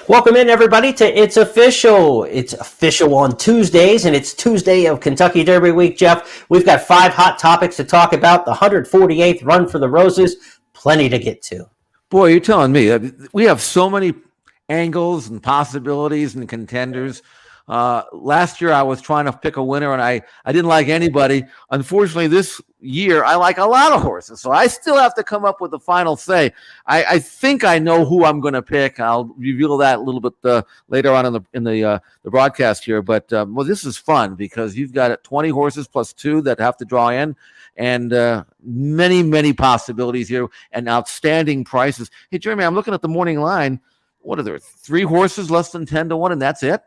Welcome in, everybody, to It's Official. It's official on Tuesdays, and it's Tuesday of Kentucky Derby Week, Jeff. We've got 5 hot topics to talk about. The 148th Run for the Roses, plenty to get to. Boy, you're telling me. We have so many angles and possibilities and contenders. Last year, I was trying to pick a winner, and I didn't like anybody. Unfortunately, this year, I like a lot of horses, so I still have to come up with the final say. I think I know who I'm going to pick. I'll reveal that a little bit later on in the broadcast here. But well, this is fun because you've got 20 horses plus 2 that have to draw in, and many possibilities here and outstanding prices. Hey, Jeremy, I'm looking at the morning line. What are there? 3 horses less than 10 to 1, and that's it?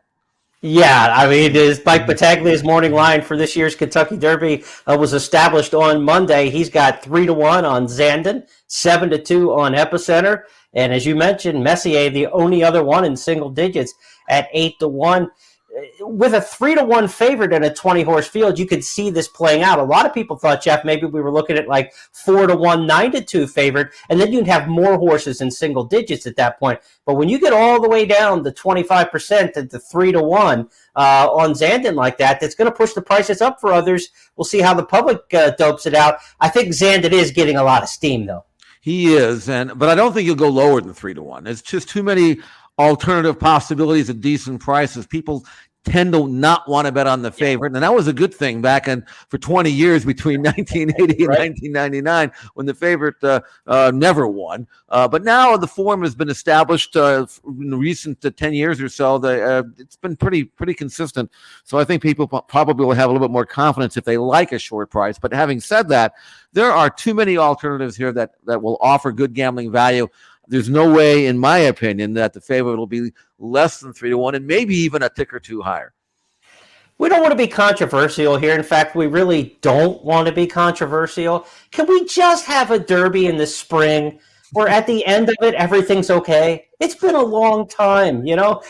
Yeah, I mean, Mike Battaglia's morning line for this year's Kentucky Derby was established on Monday. He's got 3-1 on Zandon, 7-2 on Epicenter, and as you mentioned, Messier, the only other one in single digits at 8-1. With a 3-1 favorite in a 20-horse field, you could see this playing out. A lot of people thought, Jeff, maybe we were looking at like 4-1, 9-2 favorite, and then you'd have more horses in single digits at that point. But when you get all the way down to 25% at the 3-1 on Zandon like that, that's going to push the prices up for others. We'll see how the public dopes it out. I think Zandon is getting a lot of steam, though. He is, but I don't think he'll go lower than 3-1. It's just too many alternative possibilities at decent prices. People tend to not want to bet on the favorite, and that was a good thing back for 20 years between 1980 and 1999 when the favorite never won. But now the form has been established in the recent 10 years or so. It's been pretty consistent. So I think people probably will have a little bit more confidence if they like a short price. But having said that, there are too many alternatives here that will offer good gambling value. There's no way, in my opinion, that the favorite will be less than 3-1 and maybe even a tick or two higher. We don't want to be controversial here. In fact, we really don't want to be controversial. Can we just have a Derby in the spring where at the end of it, everything's okay? It's been a long time, you know?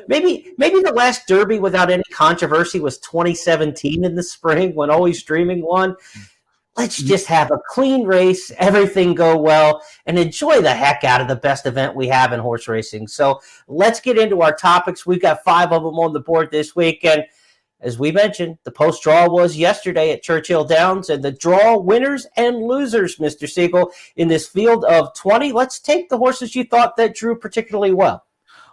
Maybe the last Derby without any controversy was 2017 in the spring when Always Dreaming won. Let's just have a clean race, everything go well, and enjoy the heck out of the best event we have in horse racing. So let's get into our topics. We've got 5 of them on the board this week. And as we mentioned, the post-draw was yesterday at Churchill Downs, and the draw winners and losers, Mr. Siegel, in this field of 20. Let's take the horses you thought that drew particularly well.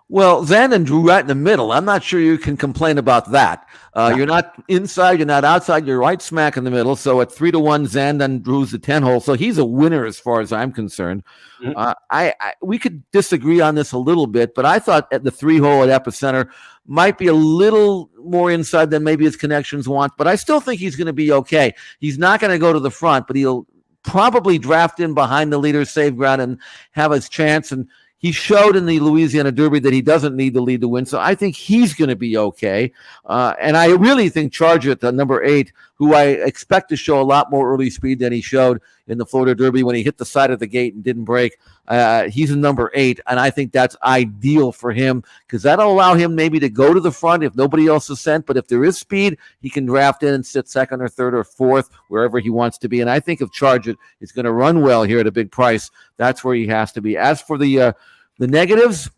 Well, Zandon drew right in the middle. I'm not sure you can complain about that. You're not inside, you're not outside, you're right smack in the middle. So at 3-1, Zandon drews the 10 hole. So he's a winner as far as I'm concerned. Mm-hmm. We could disagree on this a little bit, but I thought at the 3 hole at Epicenter might be a little more inside than maybe his connections want, but I still think he's going to be okay. He's not going to go to the front, but he'll probably draft in behind the leader, save ground, and have his chance. And he showed in the Louisiana Derby that he doesn't need the lead to win, so I think he's going to be okay. And I really think Charge It, the number 8, who I expect to show a lot more early speed than he showed in the Florida Derby when he hit the side of the gate and didn't break. He's a number 8, and I think that's ideal for him because that'll allow him maybe to go to the front if nobody else is sent. But if there is speed, he can draft in and sit second or third or fourth, wherever he wants to be. And I think if Charge It is going to run well here at a big price, that's where he has to be. As for the negatives,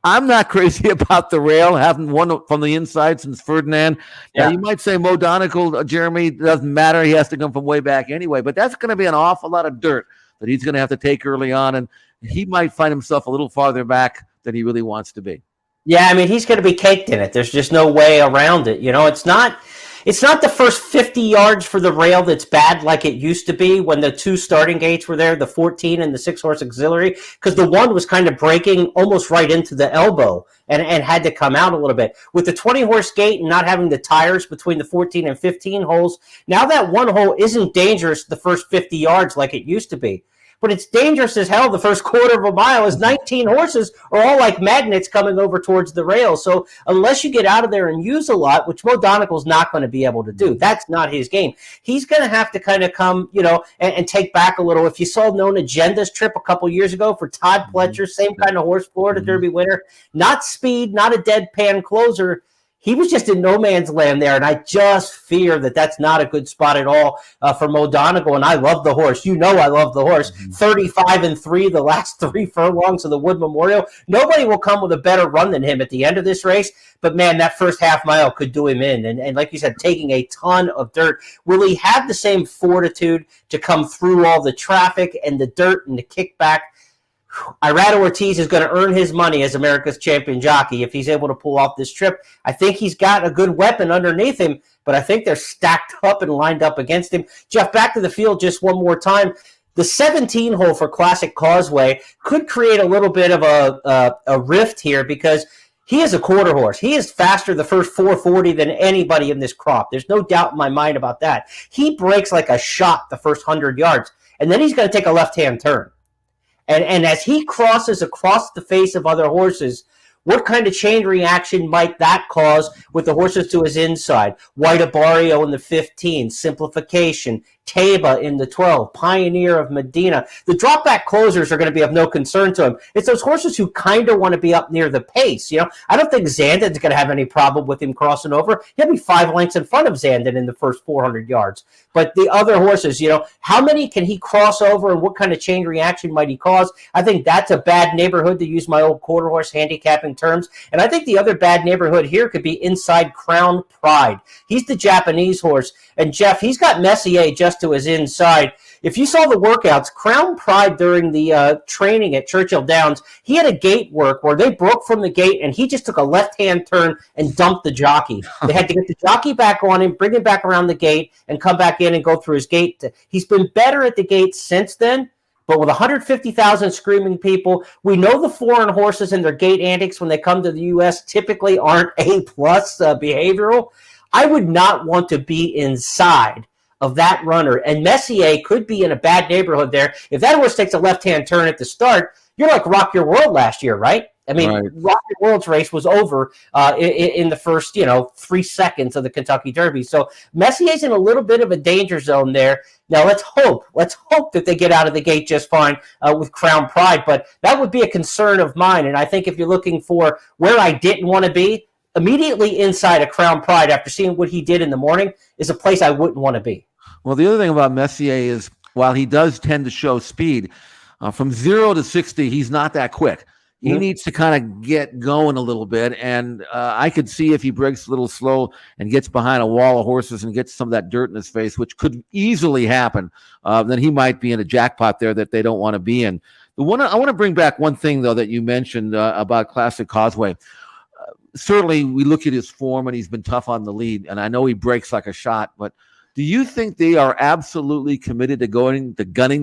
I'm not crazy about the rail. Haven't won from the inside since Ferdinand. Yeah. Now, you might say Mo Donegal, Jeremy, doesn't matter. He has to come from way back anyway. But that's going to be an awful lot of dirt that he's going to have to take early on. And he might find himself a little farther back than he really wants to be. Yeah, I mean, he's going to be caked in it. There's just no way around it. You know, it's not the first 50 yards for the rail that's bad like it used to be when the 2 starting gates were there, the 14 and the 6-horse auxiliary, because the 1 was kind of breaking almost right into the elbow and had to come out a little bit. With the 20-horse gate and not having the tires between the 14 and 15 holes, now that 1 hole isn't dangerous the first 50 yards like it used to be. But it's dangerous as hell the first quarter of a mile as 19 horses are all like magnets coming over towards the rail. So unless you get out of there and use a lot, which Mo Donegal's not going to be able to do, that's not his game. He's going to have to kind of come, you know, and take back a little. If you saw Known Agenda's trip a couple years ago for Todd Pletcher, same kind of horse, Florida Derby winner, not speed, not a deadpan closer. he was just in no man's land there, and I just fear that that's not a good spot at all for Mo Donegal. And I love the horse. You know I love the horse. 35-3 the last 3 furlongs of the Wood Memorial. Nobody will come with a better run than him at the end of this race. But, man, that first half mile could do him in. And like you said, taking a ton of dirt. Will he have the same fortitude to come through all the traffic and the dirt and the kickback? Irado Ortiz is going to earn his money as America's champion jockey if he's able to pull off this trip. I think he's got a good weapon underneath him, but I think they're stacked up and lined up against him. Jeff, back to the field just one more time. The 17 hole for Classic Causeway could create a little bit of a rift here because he is a quarter horse. He is faster the first 440 than anybody in this crop. There's no doubt in my mind about that. He breaks like a shot the first 100 yards, and then he's going to take a left-hand turn. And as he crosses across the face of other horses, what kind of chain reaction might that cause with the horses to his inside? White Abario in the 15, Simplification, Taba in the 12, Pioneer of Medina. The drop back closers are going to be of no concern to him. It's those horses who kind of want to be up near the pace. You know, I don't think Zandon's going to have any problem with him crossing over. He'll be 5 lengths in front of Zandon in the first 400 yards. But the other horses, you know, how many can he cross over and what kind of chain reaction might he cause? I think that's a bad neighborhood, to use my old quarter horse handicapping terms. And I think the other bad neighborhood here could be inside Crown Pride. He's the Japanese horse. And Jeff, he's got Messier just to his inside. If you saw the workouts, Crown Pride during the training at Churchill Downs, he had a gate work where they broke from the gate and he just took a left-hand turn and dumped the jockey. They had to get the jockey back on him, bring him back around the gate, and come back in and go through his gate. He's been better at the gate since then, but with 150,000 screaming people, we know the foreign horses and their gate antics when they come to the U.S. typically aren't A-plus behavioral. I would not want to be inside of that runner. And Messier could be in a bad neighborhood there. If that horse takes a left-hand turn at the start, you're like Rock Your World last year, right? I mean, right. Rock Your World's race was over in the first, 3 seconds of the Kentucky Derby. So Messier's in a little bit of a danger zone there. Now, let's hope that they get out of the gate just fine with Crown Pride. But that would be a concern of mine. And I think if you're looking for where I didn't want to be, immediately inside of Crown Pride, after seeing what he did in the morning, is a place I wouldn't want to be. Well, the other thing about Messier is, while he does tend to show speed, from 0 to 60, he's not that quick. He needs to kind of get going a little bit, and I could see if he breaks a little slow and gets behind a wall of horses and gets some of that dirt in his face, which could easily happen, then he might be in a jackpot there that they don't want to be in. I want to bring back one thing, though, that you mentioned about Classic Causeway. Certainly, we look at his form, and he's been tough on the lead, and I know he breaks like a shot, but do you think they are absolutely committed to gunning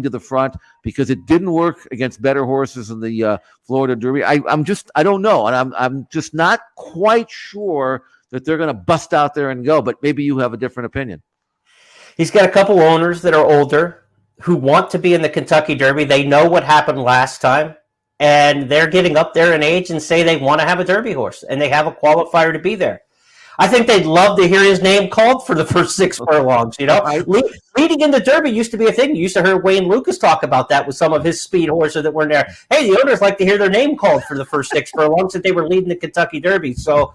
to the front because it didn't work against better horses in the Florida Derby? I don't know, and I'm just not quite sure that they're going to bust out there and go. But maybe you have a different opinion. He's got a couple owners that are older who want to be in the Kentucky Derby. They know what happened last time, and they're getting up there in age and say they want to have a Derby horse, and they have a qualifier to be there. I think they'd love to hear his name called for the first 6 furlongs. Leading in the Derby used to be a thing. You used to hear Wayne Lucas talk about that with some of his speed horses that were in there. Hey, the owners like to hear their name called for the first 6 furlongs that they were leading the Kentucky Derby. So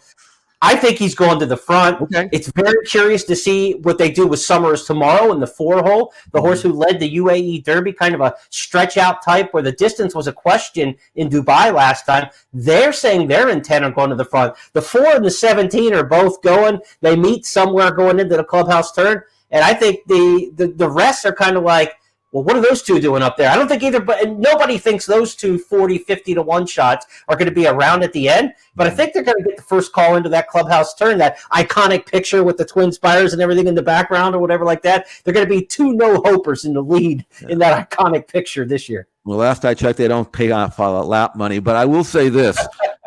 I think he's going to the front. Okay. It's very curious to see what they do with Summers tomorrow in the 4-hole. The horse who led the UAE Derby, kind of a stretch-out type where the distance was a question in Dubai last time. They're saying they're intent on going to the front. The 4 and the 17 are both going. They meet somewhere going into the clubhouse turn. And I think the rest are kind of like, well, what are those two doing up there? I don't think either, but nobody thinks those two 40, 50 to 1 shots are going to be around at the end. But I think they're going to get the first call into that clubhouse turn, that iconic picture with the twin spires and everything in the background or whatever like that. They're going to be 2 no-hopers in the lead in that iconic picture this year. Well, last I checked, they don't pay off lap money. But I will say this.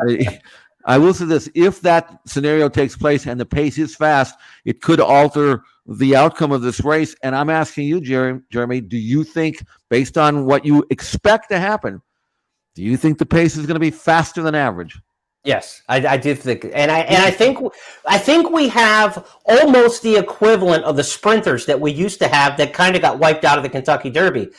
If that scenario takes place and the pace is fast, it could alter the outcome of this race. And I'm asking you, Jeremy, do you think, based on what you expect to happen, do you think the pace is going to be faster than average? Yes, I do think, and I think we have almost the equivalent of the sprinters that we used to have that kind of got wiped out of the Kentucky Derby.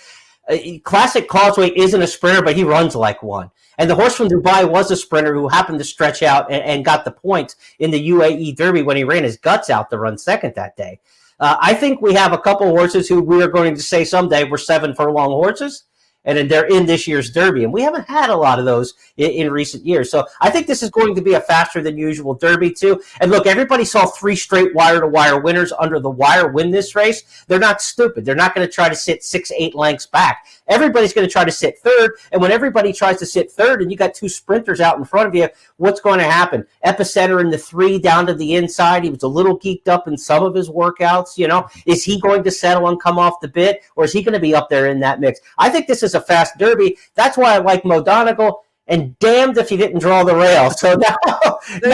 Classic Causeway isn't a sprinter, but he runs like one. And the horse from Dubai was a sprinter who happened to stretch out and got the points in the UAE Derby when he ran his guts out to run second that day. I think we have a couple horses who we are going to say someday were 7 furlong horses, and they're in this year's Derby. And we haven't had a lot of those in recent years. So I think this is going to be a faster than usual Derby, too. And look, everybody saw 3 straight wire-to-wire winners under the wire win this race. They're not stupid. They're not going to try to sit 6-8 lengths back. Everybody's going to try to sit third. And when everybody tries to sit third and you got 2 sprinters out in front of you, what's going to happen? Epicenter in the 3 down to the inside. He was a little geeked up in some of his workouts. Is he going to settle and come off the bit, or is he going to be up there in that mix? I think this is a fast Derby. That's why I like Mo Donegal, and damned if he didn't draw the rail. So They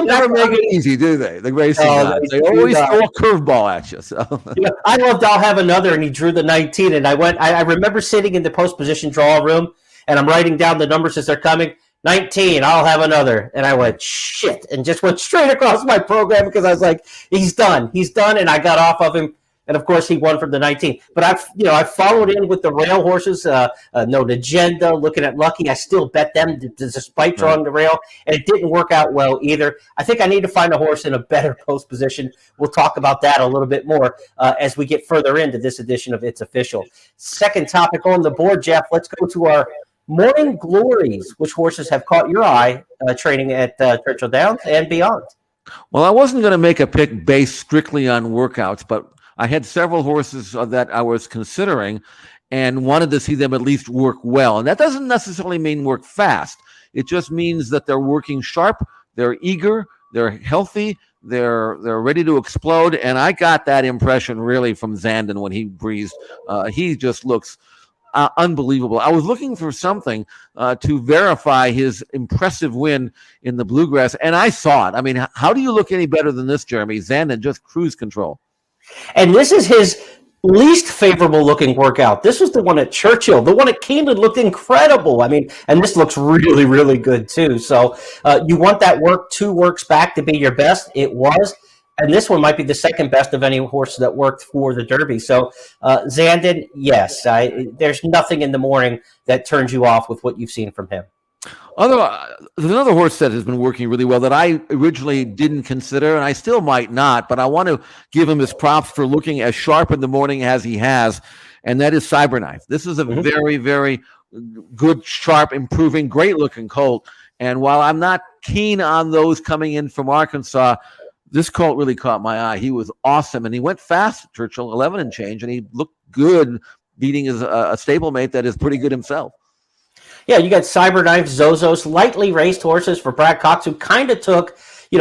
never make it easy, do they? The racing guys. They always throw a curveball at you. So I loved I'll have another, and he drew the 19. And I remember sitting in the post position draw room, and I'm writing down the numbers as they're coming. 19, I'll have another. And I went, shit, and just went straight across my program because I was like, he's done, and I got off of him. And of course, he won from the 19. But I followed in with the rail horses. No Agenda, looking at Lucky. I still bet them despite drawing the rail, and it didn't work out well either. I think I need to find a horse in a better post position. We'll talk about that a little bit more as we get further into this edition of It's Official. Second topic on the board, Jeff. Let's go to our morning glories. Which horses have caught your eye training at Churchill Downs and beyond? Well, I wasn't going to make a pick based strictly on workouts, but I had several horses that I was considering and wanted to see them at least work well. And that doesn't necessarily mean work fast. It just means that they're working sharp, they're eager, they're healthy, they're ready to explode. And I got that impression really from Zandon when he breezed. He just looks unbelievable. I was looking for something to verify his impressive win in the Bluegrass, and I saw it. I mean, how do you look any better than this, Jeremy? Zandon, just cruise control. And this is his least favorable looking workout. This was the one at Churchill. The one at Keeneland looked incredible. I mean, and this looks really, really good too. So you want that 2 works back to be your best. It was. And this one might be the second best of any horse that worked for the Derby. So Zandon, yes, there's nothing in the morning that turns you off with what you've seen from him. There's another horse that has been working really well that I originally didn't consider, and I still might not, but I want to give him his props for looking as sharp in the morning as he has, and that is Cyberknife. This is a very, very good, sharp, improving, great-looking colt, and while I'm not keen on those coming in from Arkansas, this colt really caught my eye. He was awesome, and he went fast at Churchill, 11 and change, and he looked good beating a stablemate that is pretty good himself. Yeah, you got Cyberknife, Zozos, lightly raced horses for Brad Cox, who kind of took,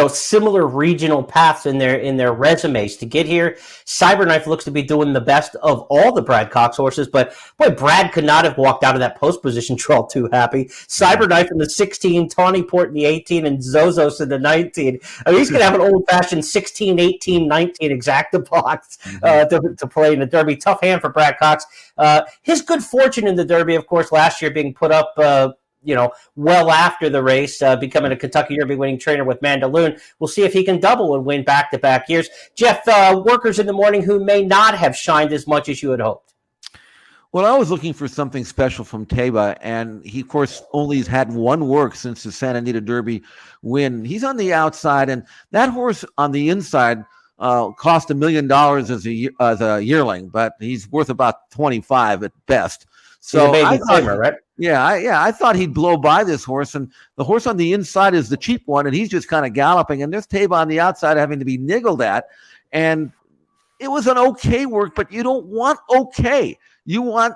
similar regional paths in their resumes to get here. Cyberknife looks to be doing the best of all the Brad Cox horses, but boy, Brad could not have walked out of that post position draw too happy. Cyberknife in the 16, Tawny Port in the 18, and Zozos in the 19. I mean, he's going to have an old-fashioned 16, 18, 19 exacta box to play in the Derby. Tough hand for Brad Cox. His good fortune in the Derby, of course, last year being put up well after the race, becoming a Kentucky Derby winning trainer with Mandaloon. We'll see if he can double and win back-to-back years. Jeff, workers in the morning who may not have shined as much as you had hoped. Well, I was looking for something special from Teba, and he, of course, only has had 1 work since the Santa Anita Derby win. He's on the outside, and that horse on the inside cost $1 million as a yearling, but he's worth about 25 at best. So I thought, right? I thought he'd blow by this horse, and the horse on the inside is the cheap one, and he's just kind of galloping, and there's Taba on the outside having to be niggled at, and it was an okay work, but you don't want okay. You want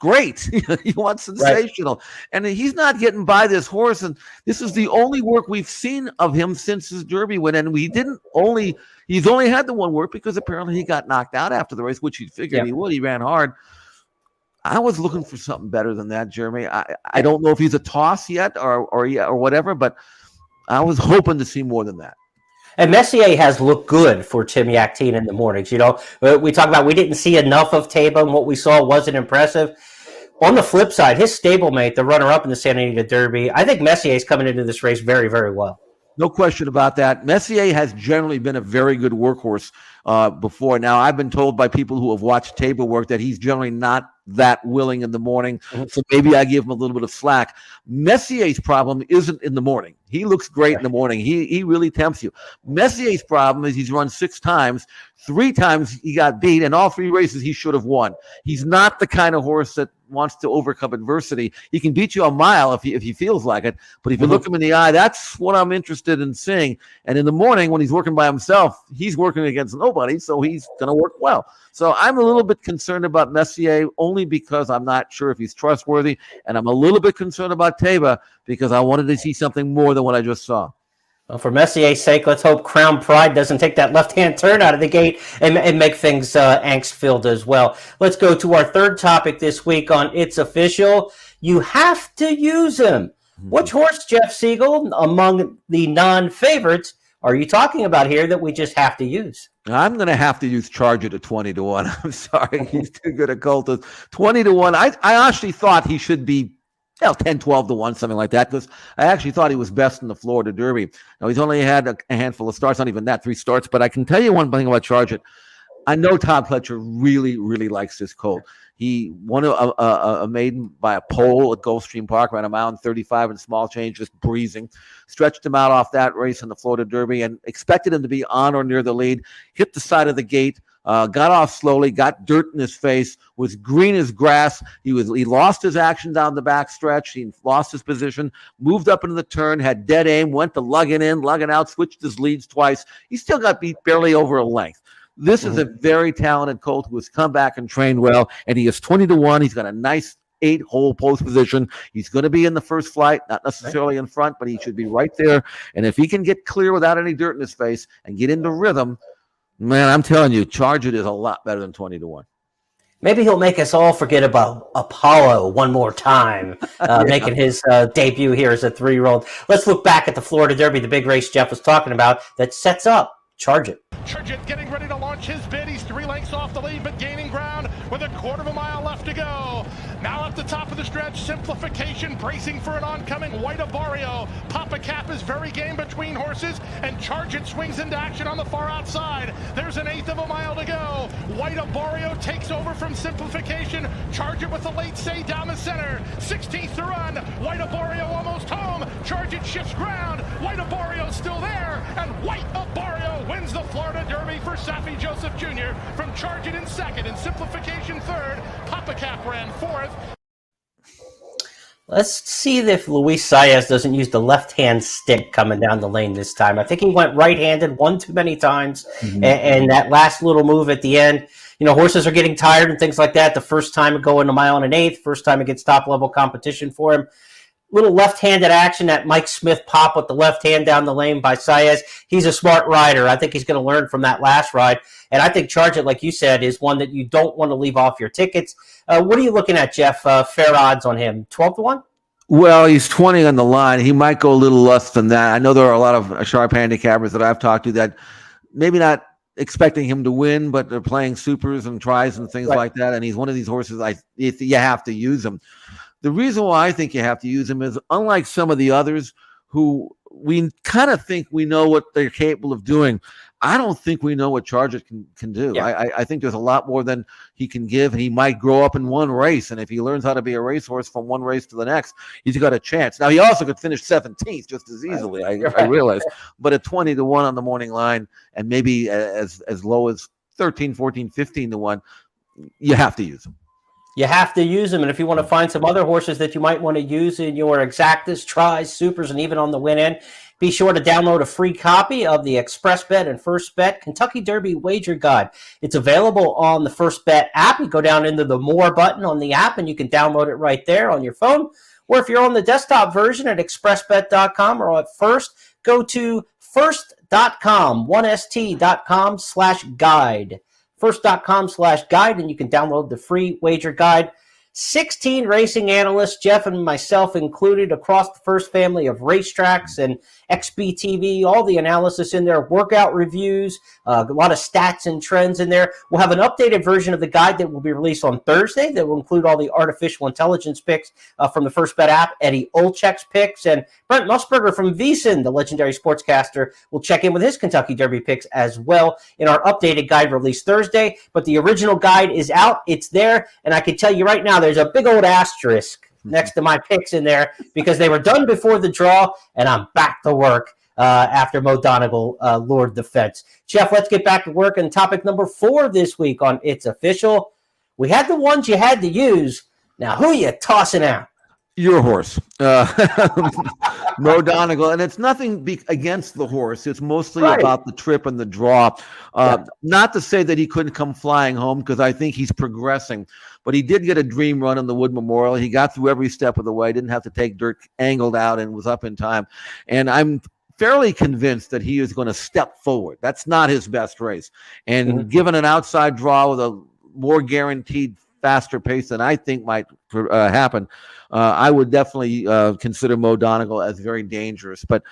great. You want sensational. Right. And he's not getting by this horse, and this is the only work we've seen of him since his Derby win, and he's only had the 1 work because apparently he got knocked out after the race, which he figured he would. He ran hard. I was looking for something better than that, Jeremy. I don't know if he's a toss yet or whatever, but I was hoping to see more than that. And Messier has looked good for Tim Yaktine in the mornings. We talk about we didn't see enough of Taba, and what we saw wasn't impressive. On the flip side, his stablemate, the runner-up in the Santa Anita Derby, I think Messier is coming into this race very, very well. No question about that. Messier has generally been a very good workhorse before. Now, I've been told by people who have watched Tabor work that he's generally not that willing in the morning. So maybe I give him a little bit of slack. Messier's problem isn't in the morning. He looks great in the morning. He really tempts you. Messier's problem is he's run 6 times. 3 times he got beat, and all 3 races he should have won. He's not the kind of horse that wants to overcome adversity. He can beat you a mile if he feels like it, but if you look him in the eye, that's what I'm interested in seeing. And in the morning, when he's working by himself, he's working against nobody, so he's going to work well. So I'm a little bit concerned about Messier only because I'm not sure if he's trustworthy, and I'm a little bit concerned about Tabor because I wanted to see something more than what I just saw. Well, for Messier's sake, let's hope Crown Pride doesn't take that left-hand turn out of the gate and make things angst-filled as well. Let's go to our third topic this week on It's Official. You have to use him. Which horse, Jeff Siegel, among the non-favorites, are you talking about here that we just have to use? I'm going to have to use Charger to 20-1. I'm sorry. He's too good a cultist. 20-1. I actually thought he should be 10, 12-1, something like that, because I actually thought he was best in the Florida Derby. Now, he's only had a handful of starts, not even that, 3 starts, but I can tell you one thing about Charge It. I know Todd Pletcher really, really likes this colt. He won a maiden by a pole at Gulfstream Park, ran a mile and 35 in small change, just breezing. Stretched him out off that race in the Florida Derby and expected him to be on or near the lead. Hit the side of the gate. Got off slowly, got dirt in his face, was green as grass. He lost his action down the back stretch. He lost his position, moved up into the turn, had dead aim, went to lugging in, lugging out, switched his leads twice. He still got beat barely over a length. This is a very talented colt who has come back and trained well, and he is 20-1. He's got a nice 8-hole post position. He's going to be in the first flight, not necessarily in front, but he should be right there. And if he can get clear without any dirt in his face and get into rhythm, man, I'm telling you, Charge It is a lot better than 20-1. Maybe he'll make us all forget about Apollo one more time, making his debut here as a 3-year-old. Let's look back at the Florida Derby, the big race Jeff was talking about that sets up Charge It. Charge It getting ready to launch his bid. He's 3 lengths off the lead, but gaining ground with a 1/4 mile left to go. Now at the top of the stretch, Simplification bracing for an oncoming White Barrio. Papa Cap is very game between horses, and Charge It swings into action on the far outside. There's an 1/8 of a mile to go. White Barrio takes over from Simplification. Charge It with a late say down the center. 16th to run. White Barrio almost home. Charge It shifts ground. White Barrio still there, and White Barrio wins the Florida Derby for Safi Joseph Jr. from Charge It in second and Simplification third. Papa Cap ran 4th. Let's see if Luis Saez doesn't use the left-hand stick coming down the lane this time. I think he went right-handed one too many times, and that last little move at the end, you know, horses are getting tired and things like that. The first time going a mile and an 1/8, first time it gets top-level competition for him. Little left-handed action, that Mike Smith pop with the left hand down the lane by Saez. He's a smart rider. I think he's going to learn from that last ride. And I think Charge It, like you said, is one that you don't want to leave off your tickets. What are you looking at, Jeff? Fair odds on him, 12-1? Well, he's 20 on the line. He might go a little less than that. I know there are a lot of sharp handicappers that I've talked to that maybe not expecting him to win, but they're playing supers and tries and things like that. And he's one of these horses you have to use him. The reason why I think you have to use him is, unlike some of the others who we kind of think we know what they're capable of doing, I don't think we know what Charge It can do. Yeah. I think there's a lot more than he can give, and he might grow up in one race. And if he learns how to be a racehorse from one race to the next, he's got a chance. Now, he also could finish 17th just as easily, I realize. But at 20-1 on the morning line, and maybe as low as 13, 14, 15-1, you have to use him. You have to use them, and if you want to find some other horses that you might want to use in your exactas, tries, supers, and even on the win end, be sure to download a free copy of the Express Bet and First Bet Kentucky Derby Wager Guide. It's available on the First Bet app. You go down into the More button on the app, and you can download it right there on your phone. Or if you're on the desktop version at expressbet.com or at First, go to first.com, 1st.com/guide. First.com/guide, and you can download the free wager guide. 16 racing analysts, Jeff and myself included, across the first family of racetracks and XBTV, all the analysis in there, workout reviews, a lot of stats and trends in there. We'll have an updated version of the guide that will be released on Thursday that will include all the artificial intelligence picks from the First Bet app, Eddie Olczyk's picks, and Brent Musburger from VSiN, the legendary sportscaster, will check in with his Kentucky Derby picks as well in our updated guide released Thursday. But the original guide is out. It's there, and I can tell you right now, there's a big old asterisk next to my picks in there because they were done before the draw, and I'm back to work after Mo Donegal lured the fence. Jeff, let's get back to work on topic number 4 this week on It's Official. We had the ones you had to use. Now, who are you tossing out? Your horse, Mo Donegal, and it's nothing against the horse. It's mostly about the trip and the draw. Not to say that he couldn't come flying home, because I think he's progressing, but he did get a dream run in the Wood Memorial. He got through every step of the way, didn't have to take dirt angled out, and was up in time. And I'm fairly convinced that he is going to step forward. That's not his best race. And given an outside draw with a more guaranteed faster pace than I think might happen, I would definitely consider Mo Donegal as very dangerous. But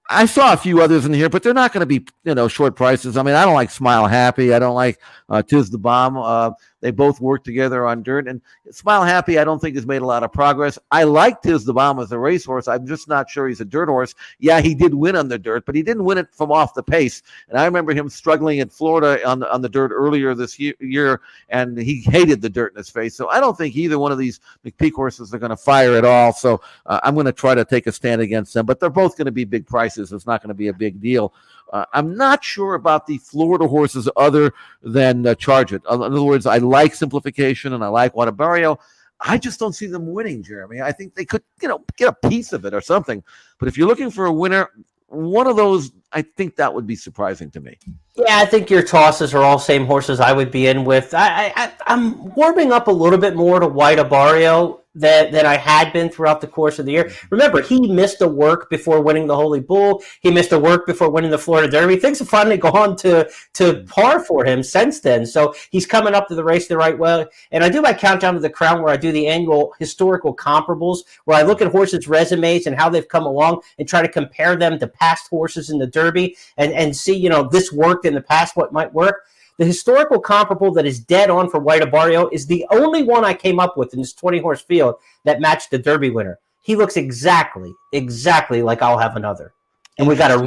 I saw a few others in here, but they're not going to be, short prices. I mean, I don't like Smile Happy. I don't like Tiz the Bomb. They both work together on dirt. And Smile Happy, I don't think has made a lot of progress. I like Tiz the Bomb as a racehorse. I'm just not sure he's a dirt horse. Yeah, he did win on the dirt, but he didn't win it from off the pace. And I remember him struggling in Florida on the dirt earlier this year, and he hated the dirt in his face. So I don't think either one of these McPeak horses are going to fire at all. So I'm going to try to take a stand against them. But they're both going to be big prices. It's not going to be a big deal. I'm not sure about the Florida horses other than Charge It. In other words, I like Simplification and I like Whataburger. I just don't see them winning, Jeremy. I think they could, get a piece of it or something. But if you're looking for a winner, one of those, I think that would be surprising to me. Yeah, I think your tosses are all same horses I would be in with. I'm warming up a little bit more to Whataburger than I had been throughout the course of the year. Remember, he missed a work before winning the Holy Bull. He missed a work before winning the Florida Derby. Things have finally gone to par for him since then. So he's coming up to the race the right way. And I do my Countdown to the Crown, where I do the annual historical comparables, where I look at horses' resumes and how they've come along and try to compare them to past horses in the Derby and see, this worked in the past, what might work. The historical comparable that is dead on for Whataburger is the only one I came up with in this 20-horse field that matched the Derby winner. He looks exactly like I'll Have Another. And we got a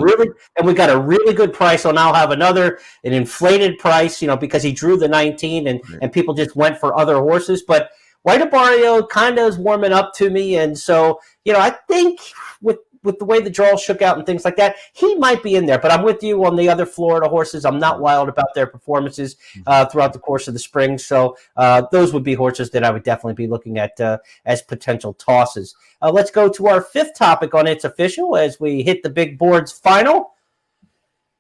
really good price on I'll Have Another, an inflated price, because he drew the 19 and people just went for other horses. But Whataburger kind of is warming up to me. And so, I think with the way the draw shook out and things like that, he might be in there. But I'm with you on the other Florida horses. I'm not wild about their performances throughout the course of the spring. So those would be horses that I would definitely be looking at as potential tosses. Let's go to our 5th topic on It's Official as we hit the big board's final.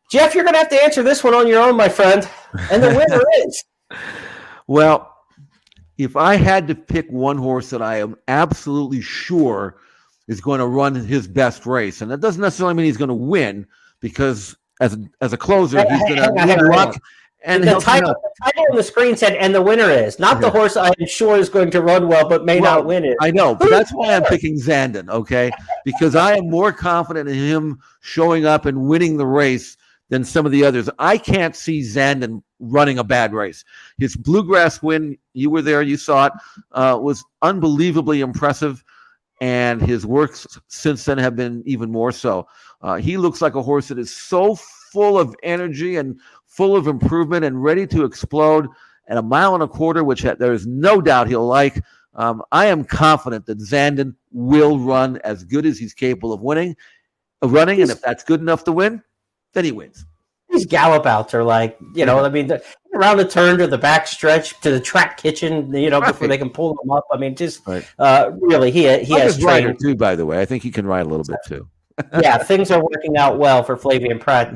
Jeff, you're going to have to answer this one on your own, my friend. And the winner is... Well, if I had to pick one horse that I am absolutely sure is going to run his best race, and that doesn't necessarily mean he's going to win, because as a closer, he's going to win luck. And the title on the screen said, "And the winner is," not the horse I am sure is going to run well, but may not win it. I know, but that's why I'm picking Zandon, okay? Because I am more confident in him showing up and winning the race than some of the others. I can't see Zandon running a bad race. His Bluegrass win, you were there, you saw it, was unbelievably impressive. And his works since then have been even more so. He looks like a horse that is so full of energy and full of improvement and ready to explode at 1.25 miles, which there is no doubt he'll like. I am confident that Zandon will run as good as he's capable of running. And if that's good enough to win, then he wins. These gallop outs are like, around the turn to the back stretch to the track kitchen, before they can pull them up. I mean, just really, he has rider too. By the way, I think he can ride a little bit too. Yeah, things are working out well for Flavian Pratt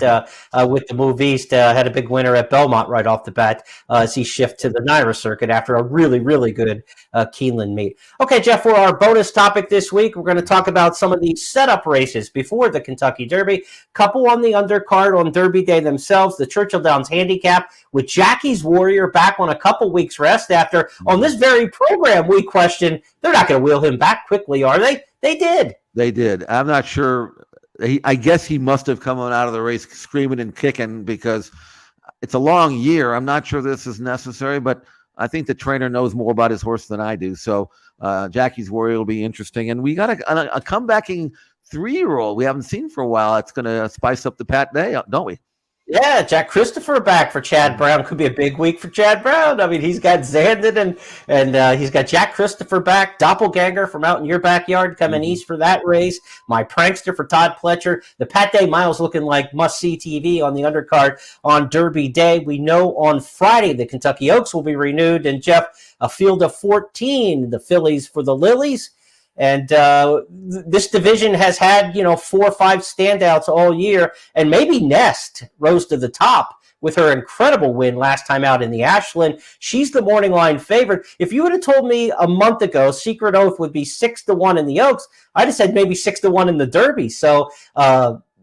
with the move east. Had a big winner at Belmont right off the bat as he shifts to the NYRA circuit after a really, really good Keeneland meet. Okay, Jeff, for our bonus topic this week, we're going to talk about some of the setup races before the Kentucky Derby. Couple on the undercard on Derby Day themselves, the Churchill Downs Handicap with Jackie's Warrior back on a couple weeks rest after on this very program we questioned they're not going to wheel him back quickly, are they? They did. They did. I'm not sure. I guess he must have come out of the race screaming and kicking because it's a long year. I'm not sure this is necessary, but I think the trainer knows more about his horse than I do. So Jackie's Warrior will be interesting. And we got a comebacking 3-year-old we haven't seen for a while. It's going to spice up the Pat Day, don't we? Yeah, Jack Christopher back for Chad Brown. Could be a big week for Chad Brown. I mean, he's got Zandon and he's got Jack Christopher back, Doppelganger from out in your backyard coming east for that race. My Prankster for Todd Pletcher. The Pat Day Miles looking like must-see TV on the undercard on Derby Day. We know on Friday the Kentucky Oaks will be renewed. And, Jeff, a field of 14, the fillies for the Lilies. And this division has had, 4 or 5 standouts all year. And maybe Nest rose to the top with her incredible win last time out in the Ashland. She's the morning line favorite. If you would have told me a month ago Secret Oath would be 6-1 in the Oaks, I'd have said maybe 6-1 in the Derby. So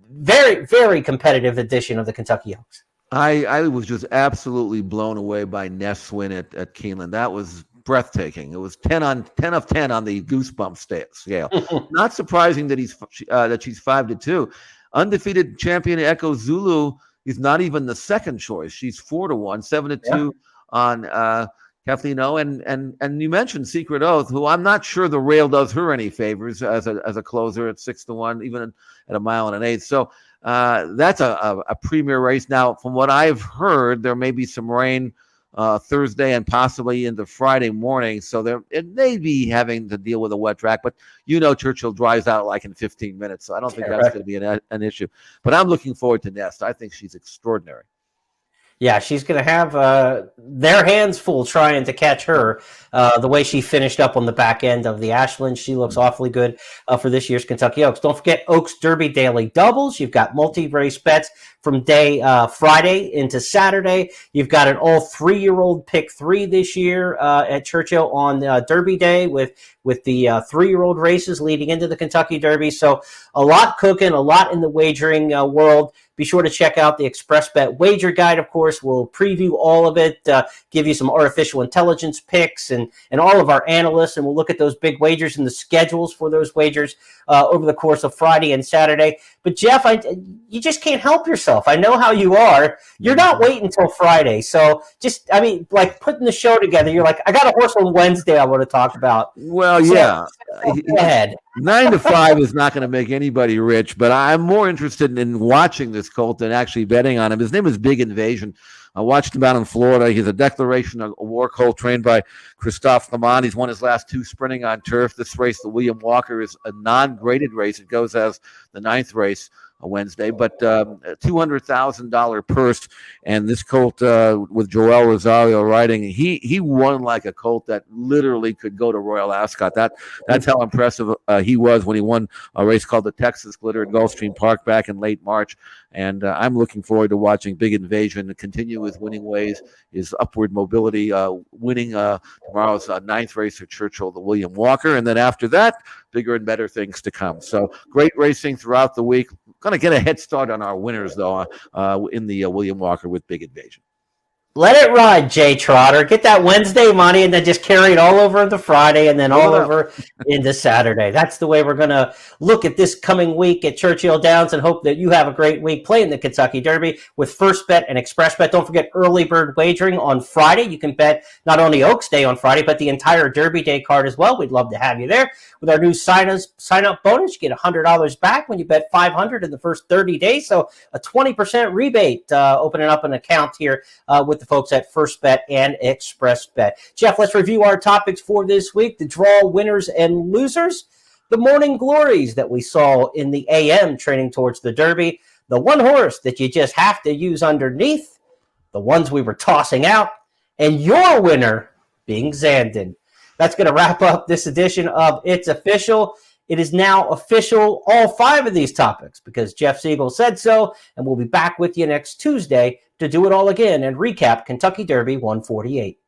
very, very competitive edition of the Kentucky Oaks. I was just absolutely blown away by Nest's win at Keeneland. That was breathtaking. It was 10 of 10 on the goosebump scale. Not surprising that she's 5-2. Undefeated champion Echo Zulu is not even the second choice. She's 4-1, 7-2 on Kathleen O. And you mentioned Secret Oath, who I'm not sure the rail does her any favors as a closer at 6-1, even at a mile and an eighth. So that's a premier race. Now, from what I've heard, there may be some rain Thursday and possibly into Friday morning. So it may be having to deal with a wet track, but Churchill dries out like in 15 minutes. So I don't think that's going to be an issue. But I'm looking forward to Nest. I think she's extraordinary. Yeah, she's going to have their hands full trying to catch her. The way she finished up on the back end of the Ashland, she looks awfully good for this year's Kentucky Oaks. Don't forget Oaks Derby Daily Doubles. You've got multi-race bets from Friday into Saturday. You've got an all 3-year-old pick 3 this year at Churchill on Derby Day with the 3-year-old races leading into the Kentucky Derby. So a lot cooking, a lot in the wagering world. Be sure to check out the Express Bet Wager Guide, of course. We'll preview all of it, give you some artificial intelligence picks and all of our analysts, and we'll look at those big wagers and the schedules for those wagers over the course of Friday and Saturday. But, Jeff, you just can't help yourself. I know how you are. You're not waiting until Friday. So like putting the show together, you're like, I got a horse on Wednesday I want to talk about. Well, so, yeah. Go ahead. 9 to 5 is not going to make anybody rich, but I'm more interested in watching this colt than actually betting on him. His name is Big Invasion. I watched him out in Florida. He's a Declaration of War colt trained by Christophe Lamont. He's won his last 2 sprinting on turf. This race, the William Walker, is a non-graded race. It goes as the 9th race on Wednesday, but a $200,000 purse. And this colt with Joel Rosario riding, he won like a colt that literally could go to Royal Ascot. That's how impressive he was when he won a race called the Texas Glitter at Gulfstream Park back in late March. And I'm looking forward to watching Big Invasion continue his winning ways, his upward mobility, winning tomorrow's 9th race at Churchill, the William Walker. And then after that, bigger and better things to come. So great racing throughout the week. Going to get a head start on our winners, though, in the William Walker with Big Invasion. Let it ride, Jay Trotter. Get that Wednesday money and then just carry it all over the Friday and then all over into Saturday. That's the way we're going to look at this coming week at Churchill Downs and hope that you have a great week playing the Kentucky Derby with First Bet and Express Bet. Don't forget early bird wagering on Friday. You can bet not only Oaks Day on Friday, but the entire Derby Day card as well. We'd love to have you there. With our new sign-up bonus, you get $100 back when you bet $500 in the first 30 days. So a 20% rebate opening up an account here with the folks at First Bet and Express Bet. Jeff, let's review our topics for this week. The draw winners and losers, the morning glories that we saw in the AM training towards the Derby, the one horse that you just have to use underneath, the ones we were tossing out, and your winner being Zandon. That's going to wrap up this edition of It's Official. It is now official, all 5 of these topics, because Jeff Siegel said so, and we'll be back with you next Tuesday to do it all again and recap Kentucky Derby 148.